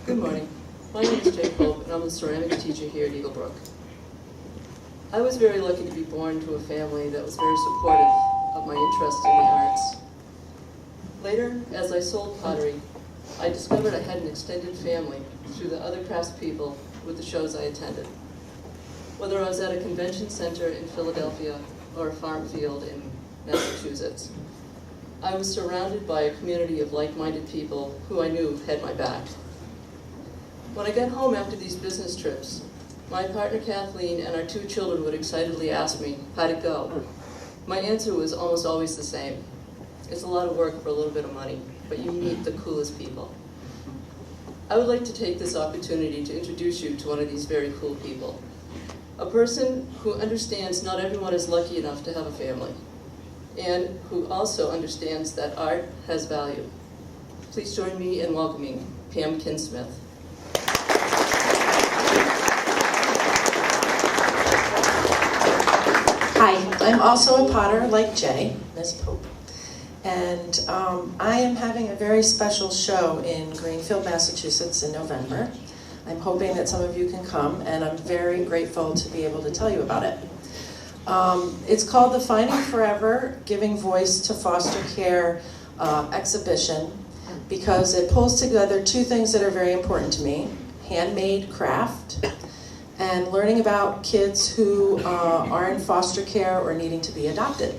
Good morning. My name is Jay Pope, and I'm a ceramics teacher here at Eaglebrook. I was very lucky to be born to a family that was very supportive of my interest in the arts. Later, as I sold pottery, I discovered I had an extended family through the other craftspeople with the shows I attended. Whether I was at a convention center in Philadelphia or a farm field in Massachusetts, I was surrounded by a community of like-minded people who I knew had my back. When I got home after these business trips, my partner Kathleen and our 2 children would excitedly ask me, how'd it go? My answer was almost always the same. It's a lot of work for a little bit of money, but you meet the coolest people. I would like to take this opportunity to introduce you to one of these very cool people. A person who understands not everyone is lucky enough to have a family, and who also understands that art has value. Please join me in welcoming Pam Kinsmith. Hi, I'm also a potter like Jay, Ms. Pope, and I am having a very special show in Greenfield, Massachusetts in November. I'm hoping that some of you can come, and I'm very grateful to be able to tell you about it. It's called the Finding Forever, Giving Voice to Foster Care exhibition, because it pulls together 2 things that are very important to me: handmade craft and learning about kids who are in foster care or needing to be adopted.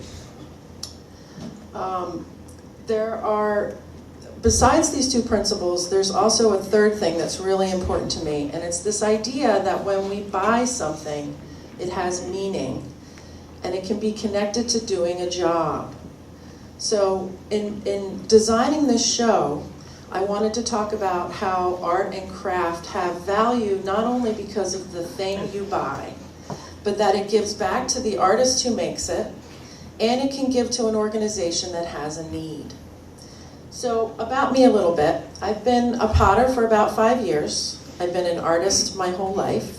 Besides these 2 principles, there's also a 3rd thing that's really important to me, and it's this idea that when we buy something, it has meaning, and it can be connected to doing a job. So in designing this show, I wanted to talk about how art and craft have value not only because of the thing you buy, but that it gives back to the artist who makes it, and it can give to an organization that has a need. So about me a little bit. I've been a potter for about 5 years. I've been an artist my whole life.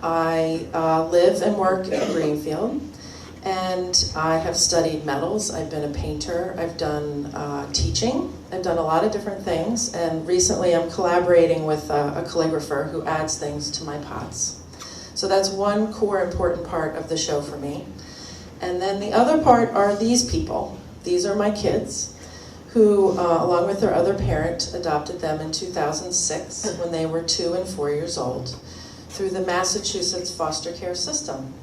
I live and work in Greenfield, and I have studied metals. I've been a painter. I've done teaching. I've done a lot of different things, and recently I'm collaborating with a calligrapher who adds things to my pots. So that's one core important part of the show for me. And then the other part are these people. These are my kids who, along with their other parent, adopted them in 2006 when they were 2 and 4 years old through the Massachusetts foster care system.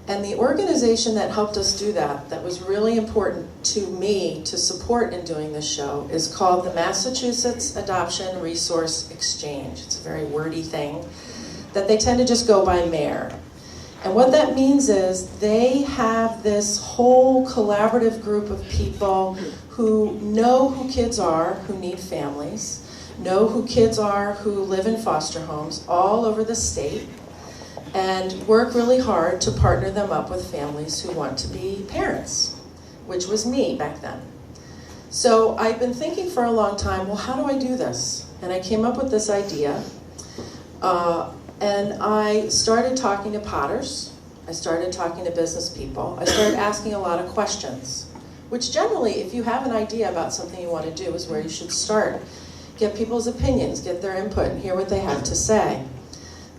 And the organization that helped us do that was really important to me to support in doing this show, is called the Massachusetts Adoption Resource Exchange. It's a very wordy thing that they tend to just go by MARE. And what that means is they have this whole collaborative group of people who know who kids are who need families, know who kids are who live in foster homes all over the state, and work really hard to partner them up with families who want to be parents, which was me back then. So I've been thinking for a long time, well, how do I do this? And I came up with this idea. And I started talking to potters. I started talking to business people. I started asking a lot of questions, which generally, if you have an idea about something you want to do, is where you should start. Get people's opinions, get their input, and hear what they have to say.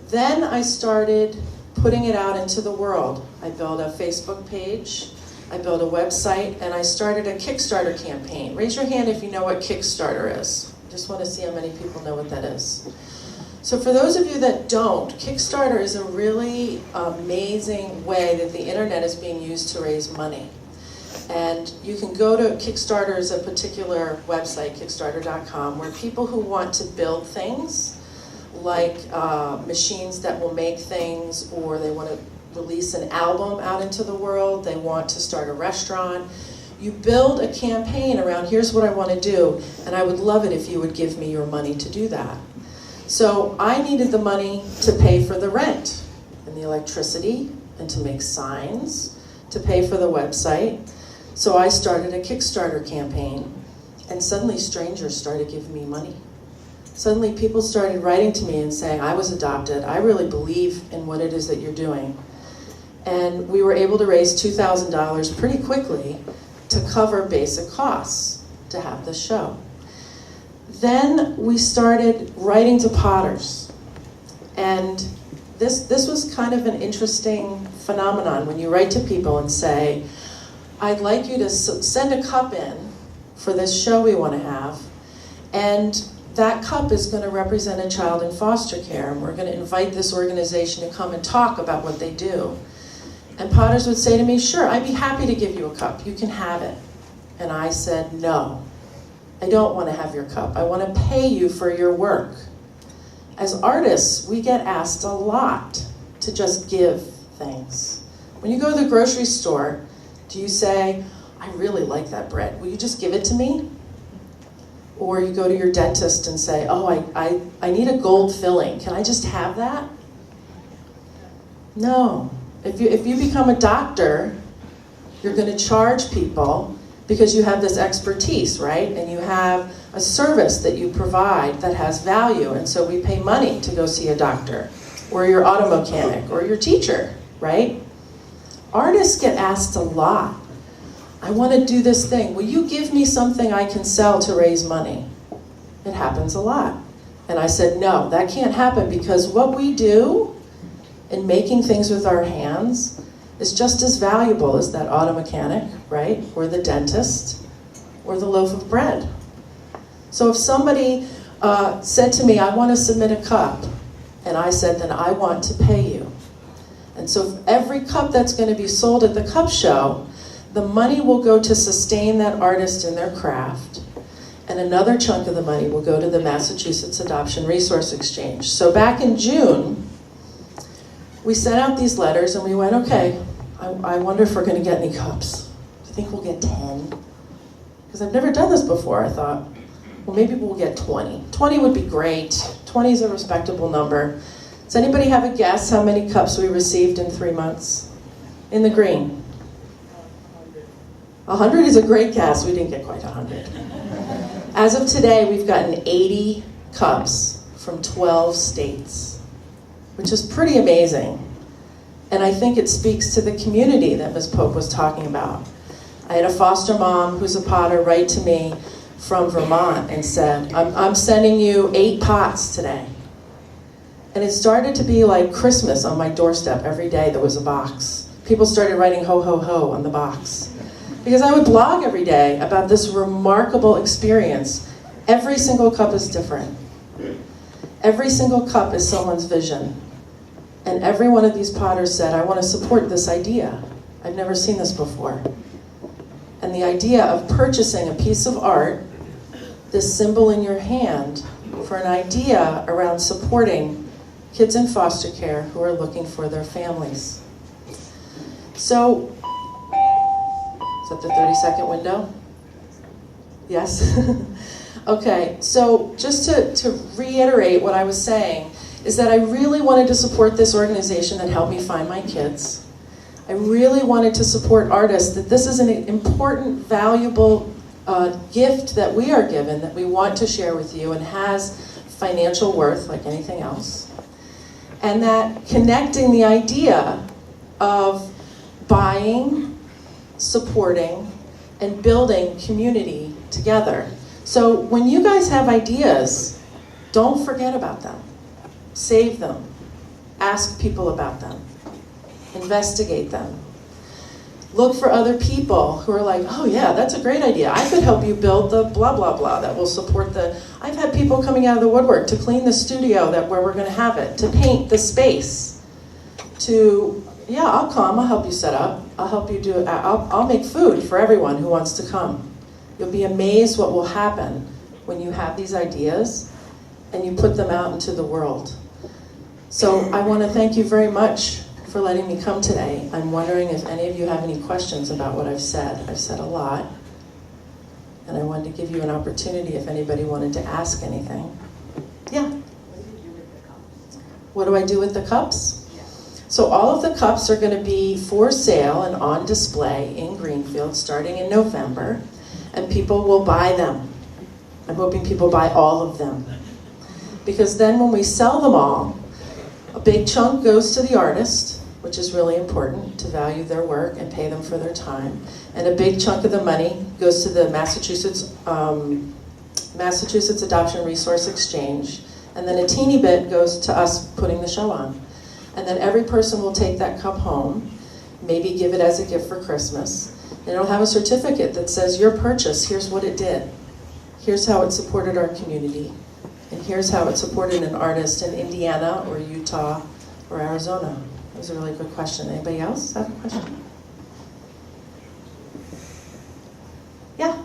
Then I started putting it out into the world. I built a Facebook page, I built a website, and I started a Kickstarter campaign. Raise your hand if you know what Kickstarter is. I just want to see how many people know what that is. So for those of you that don't, Kickstarter is a really amazing way that the internet is being used to raise money. And you can go to Kickstarter, is a particular website, kickstarter.com, where people who want to build things, like machines that will make things, or they want to release an album out into the world, they want to start a restaurant. You build a campaign around, here's what I want to do, and I would love it if you would give me your money to do that. So I needed the money to pay for the rent and the electricity and to make signs, to pay for the website. So I started a Kickstarter campaign, and suddenly strangers started giving me money. Suddenly people started writing to me and saying, I was adopted, I really believe in what it is that you're doing. And we were able to raise $2,000 pretty quickly to cover basic costs to have the show. Then we started writing to potters. And this was kind of an interesting phenomenon when you write to people and say, I'd like you to send a cup in for this show we want to have, and that cup is going to represent a child in foster care, and we're going to invite this organization to come and talk about what they do. And potters would say to me, sure, I'd be happy to give you a cup. You can have it. And I said, no, I don't want to have your cup. I want to pay you for your work. As artists, we get asked a lot to just give things. When you go to the grocery store, do you say, I really like that bread. Will you just give it to me? Or you go to your dentist and say, oh, I need a gold filling. Can I just have that? No. If you become a doctor, you're going to charge people because you have this expertise, right? And you have a service that you provide that has value. And so we pay money to go see a doctor, or your auto mechanic, or your teacher, right? Artists get asked a lot. I want to do this thing. Will you give me something I can sell to raise money? It happens a lot. And I said, no, that can't happen, because what we do in making things with our hands is just as valuable as that auto mechanic, right? Or the dentist, or the loaf of bread. So if somebody said to me, I want to submit a cup, and I said, then I want to pay you. And so every cup that's going to be sold at the cup show, the money will go to sustain that artist in their craft, and another chunk of the money will go to the Massachusetts Adoption Resource Exchange. So back in June, we sent out these letters and we went, okay, I wonder if we're going to get any cups. I think we'll get 10. Because I've never done this before. I thought, well, maybe we'll get 20. 20 would be great. 20 is a respectable number. Does anybody have a guess how many cups we received in 3 months? In the green. 100 is a great guess. We didn't get quite 100. As of today, we've gotten 80 cups from 12 states, which is pretty amazing. And I think it speaks to the community that Ms. Pope was talking about. I had a foster mom who's a potter write to me from Vermont and said, I'm sending you 8 pots today. And it started to be like Christmas on my doorstep. Every day there was a box. People started writing ho, ho, ho on the box. Because I would blog every day about this remarkable experience. Every single cup is different. Every single cup is someone's vision. And every one of these potters said, I want to support this idea. I've never seen this before. And the idea of purchasing a piece of art, this symbol in your hand, for an idea around supporting kids in foster care who are looking for their families. So, is that the 30-second window? Yes? Okay, so just to reiterate what I was saying, is that I really wanted to support this organization that helped me find my kids. I really wanted to support artists, that this is an important, valuable gift that we are given, that we want to share with you, and has financial worth like anything else. And that connecting the idea of buying, supporting, and building community together. So when you guys have ideas, don't forget about them. Save them. Ask people about them. Investigate them. Look for other people who are like, oh yeah, that's a great idea. I could help you build the blah, blah, blah that will support the... I've had people coming out of the woodwork to clean the studio where we're going to have it, to paint the space, to... Yeah, I'll come, I'll help you set up, I'll help you do it, I'll make food for everyone who wants to come. You'll be amazed what will happen when you have these ideas and you put them out into the world. So I want to thank you very much for letting me come today. I'm wondering if any of you have any questions about what I've said. I've said a lot, and I wanted to give you an opportunity if anybody wanted to ask anything. Yeah? What do I do with the cups? So all of the cups are going to be for sale and on display in Greenfield starting in November, and people will buy them. I'm hoping people buy all of them. Because then when we sell them all, a big chunk goes to the artist, which is really important to value their work and pay them for their time. And a big chunk of the money goes to the Massachusetts Massachusetts Adoption Resource Exchange, and then a teeny bit goes to us putting the show on. And then every person will take that cup home, maybe give it as a gift for Christmas, and it'll have a certificate that says, your purchase, here's what it did. Here's how it supported our community. And here's how it supported an artist in Indiana or Utah or Arizona. That was a really good question. Anybody else have a question? Yeah?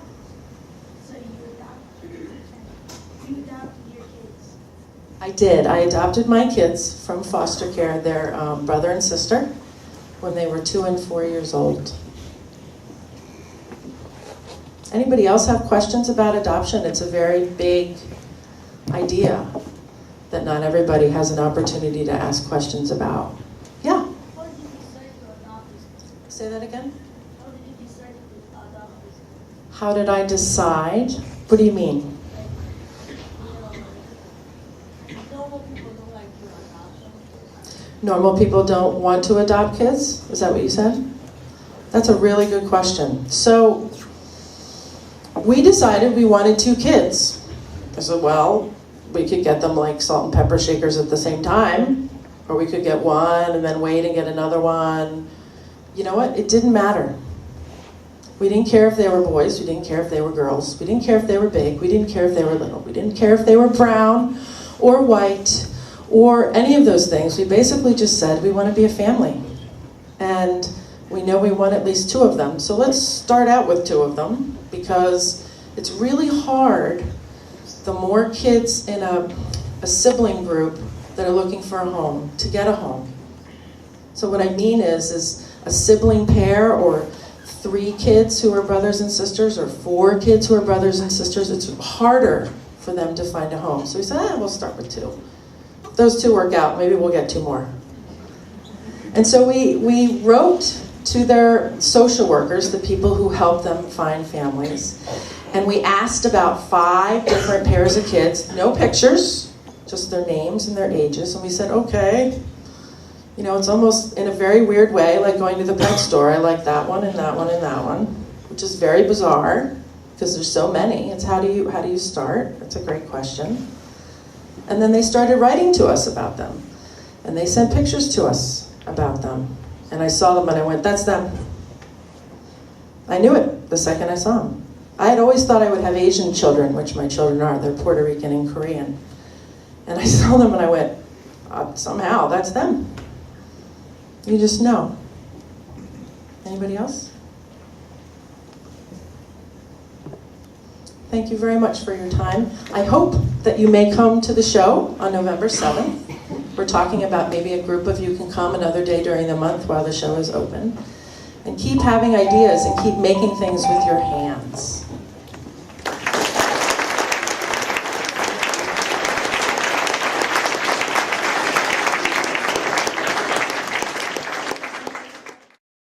So you adopted your kids? I did. I adopted my kids from foster care, their brother and sister, when they were 2 and 4 years old. Anybody else have questions about adoption? It's a very big idea that not everybody has an opportunity to ask questions about. Yeah? How did you decide to adopt this? Say that again? How did you decide to adopt this? How did I decide? What do you mean? Normal people don't like to adopt them. Normal people don't want to adopt kids? Is that what you said? That's a really good question. So, we decided we wanted 2 kids. I said, well, we could get them like salt and pepper shakers at the same time, or we could get one and then wait and get another one. You know what? It didn't matter. We didn't care if they were boys. We didn't care if they were girls. We didn't care if they were big. We didn't care if they were little. We didn't care if they were brown or white or any of those things. We basically just said we want to be a family. And we know we want at least 2 of them. So let's start out with 2 of them, because it's really hard, the more kids in a sibling group that are looking for a home, to get a home. So what I mean is a sibling pair, or 3 kids who are brothers and sisters, or 4 kids who are brothers and sisters, it's harder for them to find a home. So we said, we'll start with 2. If those 2 work out, maybe we'll get 2 more. And so we wrote to their social workers, the people who help them find families, and we asked about 5 different pairs of kids, no pictures, just their names and their ages, and we said, okay, you know, it's almost in a very weird way like going to the pet store. I like that one and that one and that one, which is very bizarre because there's so many. It's how do you start? That's a great question. And then they started writing to us about them, and they sent pictures to us about them. And I saw them and I went, that's them. I knew it the second I saw them. I had always thought I would have Asian children, which my children are. They're Puerto Rican and Korean. And I saw them and I went, somehow, that's them. You just know. Anybody else? Thank you very much for your time. I hope that you may come to the show on November 7th. We're talking about maybe a group of you can come another day during the month while the show is open. And keep having ideas and keep making things with your hands.